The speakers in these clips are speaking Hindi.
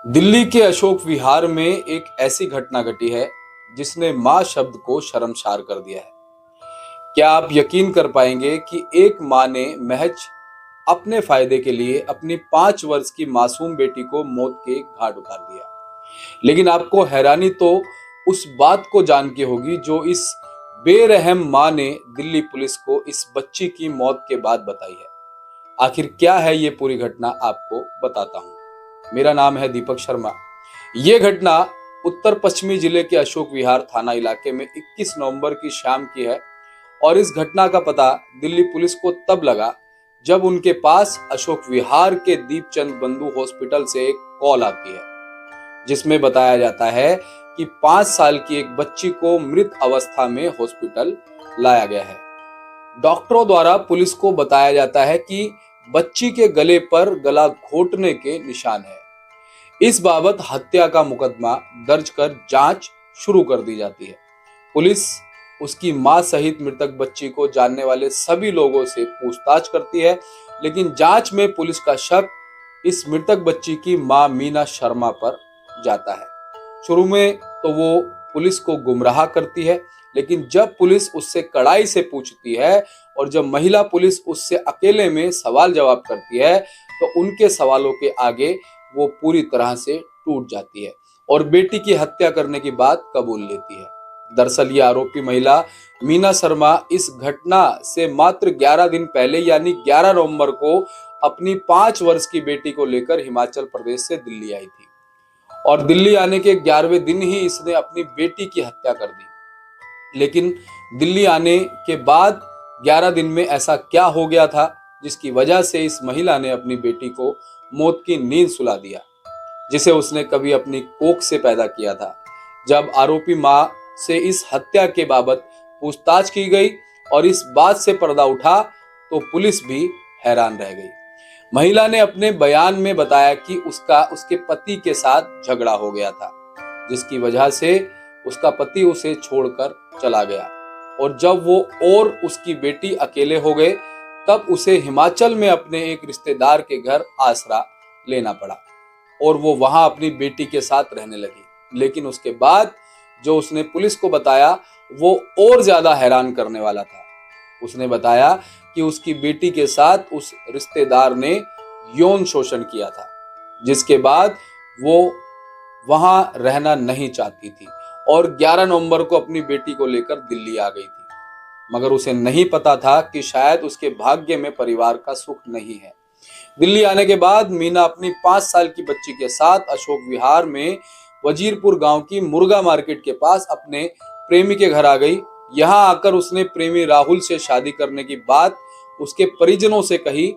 दिल्ली के अशोक विहार में एक ऐसी घटना घटी है जिसने मां शब्द को शर्मसार कर दिया है। क्या आप यकीन कर पाएंगे कि एक मां ने महज अपने फायदे के लिए अपनी 5 वर्ष की मासूम बेटी को मौत के घाट उतार दिया। लेकिन आपको हैरानी तो उस बात को जान के होगी जो इस बेरहम मां ने दिल्ली पुलिस को इस बच्ची की मौत के बाद बताई है। आखिर क्या है ये पूरी घटना, आपको बताता हूँ। मेरा नाम है दीपक शर्मा। ये घटना उत्तर पश्चिमी जिले के अशोक विहार थाना इलाके में 21 नवंबर की शाम की है और इस घटना का पता दिल्ली पुलिस को तब लगा जब उनके पास अशोक विहार के दीपचंद बंधु हॉस्पिटल से एक कॉल आती है, जिसमें बताया जाता है कि 5 साल की एक बच्ची को मृत अवस्था में हॉस्पिटल लाया गया है। डॉक्टरों द्वारा पुलिस को बताया जाता है कि बच्ची के गले पर गला घोंटने के निशान है। इस बाबत हत्या का मुकदमा दर्ज कर जांच शुरू कर दी जाती है। पुलिस उसकी मां सहित मृतक बच्ची को जानने वाले सभी लोगों से पूछताछ करती है, लेकिन जांच में पुलिस का शक इस मृतक बच्ची की मां मीना शर्मा पर जाता है। शुरू में तो वो पुलिस को गुमराह करती है, लेकिन जब पुलिस उससे कड़ाई से पूछती है और जब महिला पुलिस उससे अकेले में सवाल जवाब करती है तो उनके सवालों के आगे वो पूरी तरह से टूट जाती है और बेटी की हत्या करने की बात कबूल लेती है। दरअसल ये आरोपी महिला मीना शर्मा इस घटना से मात्र 11 दिन पहले यानी 11 नवंबर को अपनी 5 वर्ष की बेटी को लेकर हिमाचल प्रदेश से दिल्ली आई थी और दिल्ली आने के 11वें दिन ही इसने अपनी बेटी की हत्या कर दी। लेकिन दिल्ली आने के बाद 11 दिन में ऐसा क्या हो गया था जिसकी वजह से इस महिला ने अपनी बेटी को मौत की नींद सुला दिया, जिसे उसने कभी अपनी कोख से पैदा किया था। जब आरोपी मां से इस हत्या के बाबत पूछताछ की गई और इस बात से पर्दा उठा तो पुलिस भी हैरान रह गई। महिला ने अपने बयान में बताया कि उसका उसके पति के साथ झगड़ा हो गया था, जिसकी वजह से उसका पति उसे छोड़कर चला गया और जब वो और उसकी बेटी अकेले हो गए तब उसे हिमाचल में अपने एक रिश्तेदार के घर आसरा लेना पड़ा और वो वहां अपनी बेटी के साथ रहने लगी। लेकिन उसके बाद जो उसने पुलिस को बताया वो और ज्यादा हैरान करने वाला था। उसने बताया कि उसकी बेटी के साथ उस रिश्तेदार ने यौन शोषण किया था, जिसके बाद वो वहां रहना नहीं चाहती थी और 11 नवंबर को अपनी बेटी को लेकर दिल्ली आ गई थी। मगर उसे नहीं पता था कि शायद उसके भाग्य में परिवार का सुख नहीं है। दिल्ली आने के बाद मीना अपनी 5 साल की बच्ची के साथ अशोक विहार में वजीरपुर गांव की मुर्गा मार्केट के पास अपने प्रेमी के घर आ गई। यहां आकर उसने प्रेमी राहुल से शादी करने की बात उसके परिजनों से कही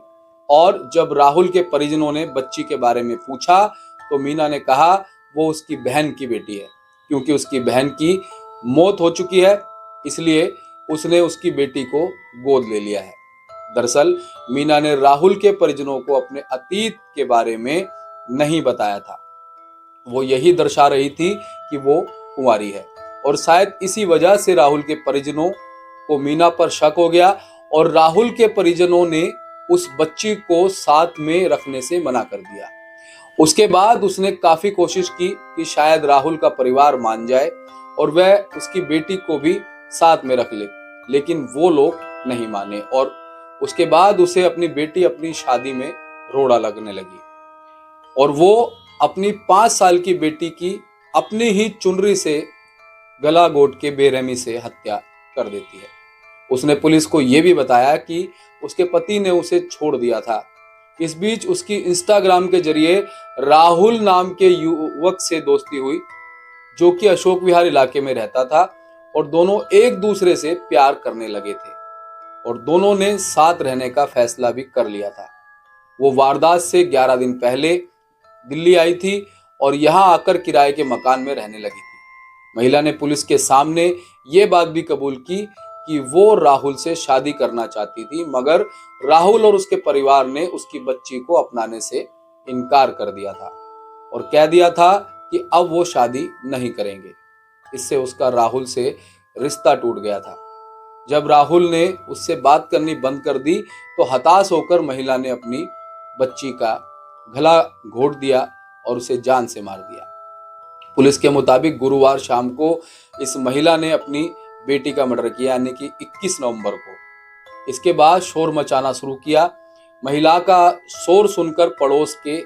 और जब राहुल के परिजनों ने बच्ची के बारे में पूछा तो मीना ने कहा वो उसकी बहन की बेटी है, क्योंकि उसकी बहन की मौत हो चुकी है इसलिए उसने उसकी बेटी को गोद ले लिया है। दरअसल मीना ने राहुल के परिजनों को अपने अतीत के बारे में नहीं बताया था। वो यही दर्शा रही थी कि वो कुंवारी है और शायद इसी वजह से राहुल के परिजनों को मीना पर शक हो गया और राहुल के परिजनों ने उस बच्ची को साथ में रखने से मना कर दिया। उसके बाद उसने काफी कोशिश की कि शायद राहुल का परिवार मान जाए और वह उसकी बेटी को भी साथ में रख ले, लेकिन वो लोग नहीं माने और उसके बाद उसे अपनी बेटी अपनी शादी में रोड़ा लगने लगी और वो अपनी 5 साल की बेटी की अपनी ही चुनरी से गला घोंट के बेरहमी से हत्या कर देती है। उसने पुलिस को यह भी बताया कि उसके पति ने उसे छोड़ दिया था। इस बीच उसकी इंस्टाग्राम के जरिए राहुल नाम के युवक से दोस्ती हुई, जो कि अशोक विहार इलाके में रहता था और दोनों एक दूसरे से प्यार करने लगे थे और दोनों ने साथ रहने का फैसला भी कर लिया था। वो वारदात से 11 दिन पहले दिल्ली आई थी और यहां आकर किराए के मकान में रहने लगी थी। महिला ने पुलिस के सामने ये बात भी कबूल की कि वो राहुल से शादी करना चाहती थी, मगर राहुल और उसके परिवार ने उसकी बच्ची को अपनाने से इनकार कर दिया था और कह दिया था कि अब वो शादी नहीं करेंगे। इससे उसका राहुल से रिश्ता टूट गया था। जब राहुल ने उससे बात करनी बंद कर दी तो हताश होकर महिला ने अपनी बच्ची का गला घोंट दिया और उसे जान से मार दिया। पुलिस के मुताबिक गुरुवार शाम को इस महिला ने अपनी बेटी का मर्डर किया, यानी कि 21 नवंबर को। इसके बाद शोर मचाना शुरू किया। महिला का शोर सुनकर पड़ोस के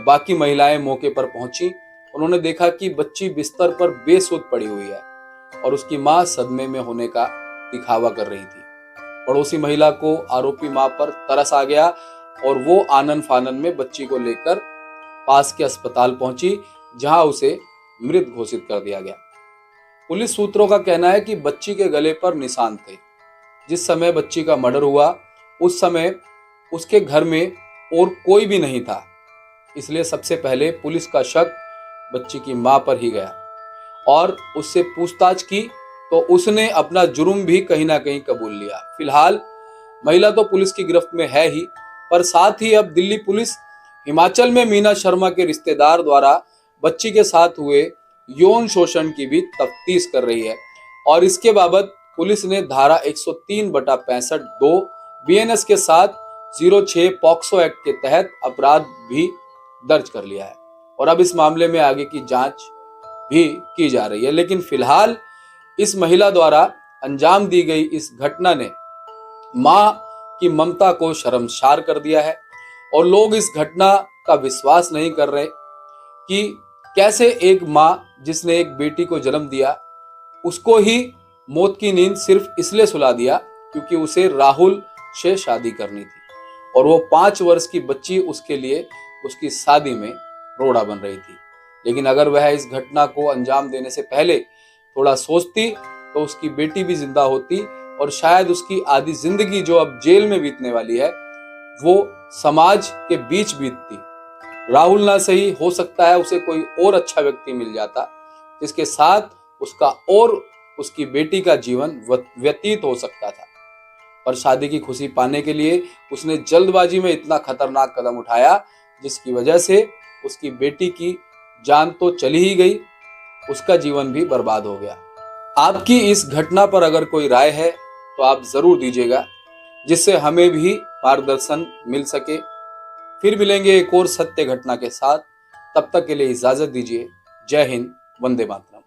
बाकी महिलाएं मौके पर पहुंची। उन्होंने देखा कि बच्ची बिस्तर पर बेसुध पड़ी हुई है और उसकी मां सदमे में होने का दिखावा कर रही थी। पड़ोसी महिला को आरोपी मां पर तरस आ गया और वो आनन फानन में बच्ची को लेकर पास के अस्पताल पहुंची, जहां उसे मृत घोषित कर दिया गया। पुलिस सूत्रों का कहना है कि बच्ची के गले पर निशान थे। जिस समय बच्ची का मर्डर हुआ उस समय उसके घर में और कोई भी नहीं था, इसलिए सबसे पहले पुलिस का शक बच्ची की मां पर ही गया और उससे पूछताछ की तो उसने अपना जुर्म भी कहीं ना कहीं कबूल लिया। फिलहाल महिला तो पुलिस की गिरफ्त में है ही, पर साथ ही अब दिल्ली पुलिस हिमाचल में मीना शर्मा के रिश्तेदार द्वारा बच्ची के साथ हुए यौन शोषण की भी तफ्तीश कर रही है और इसके बाबत पुलिस ने धारा 103/65(2) बीएनएस के साथ 06 पॉक्सो एक्ट के तहत अपराध भी दर्ज कर लिया है और अब इस मामले में आगे की जांच भी की जा रही है। लेकिन फिलहाल इस महिला द्वारा अंजाम दी गई इस घटना ने मां की ममता को शर्मसार कर दिया है और लोग इस घटना का विश्वास नहीं कर रहे कि कैसे एक मां जिसने एक बेटी को जन्म दिया उसको ही मौत की नींद सिर्फ इसलिए सुला दिया क्योंकि उसे राहुल से शादी करनी थी और वो 5 वर्ष की बच्ची उसके लिए उसकी शादी में रोड़ा बन रही थी। लेकिन अगर वह इस घटना को अंजाम देने से पहले थोड़ा सोचती तो उसकी बेटी भी जिंदा होती और शायद उसकी आधी जिंदगी जो अब जेल में बीतने वाली है वो समाज के बीच बीतती। राहुल ना सही, हो सकता है उसे कोई और अच्छा व्यक्ति मिल जाता जिसके साथ उसका और उसकी बेटी का जीवन व्यतीत हो सकता था, पर शादी की खुशी पाने के लिए उसने जल्दबाजी में इतना खतरनाक कदम उठाया जिसकी वजह से उसकी बेटी की जान तो चली ही गई, उसका जीवन भी बर्बाद हो गया। आपकी इस घटना पर अगर कोई राय है तो आप जरूर दीजिएगा, जिससे हमें भी मार्गदर्शन मिल सके। फिर मिलेंगे एक और सत्य घटना के साथ, तब तक के लिए इजाजत दीजिए। जय हिंद, वंदे मातरम।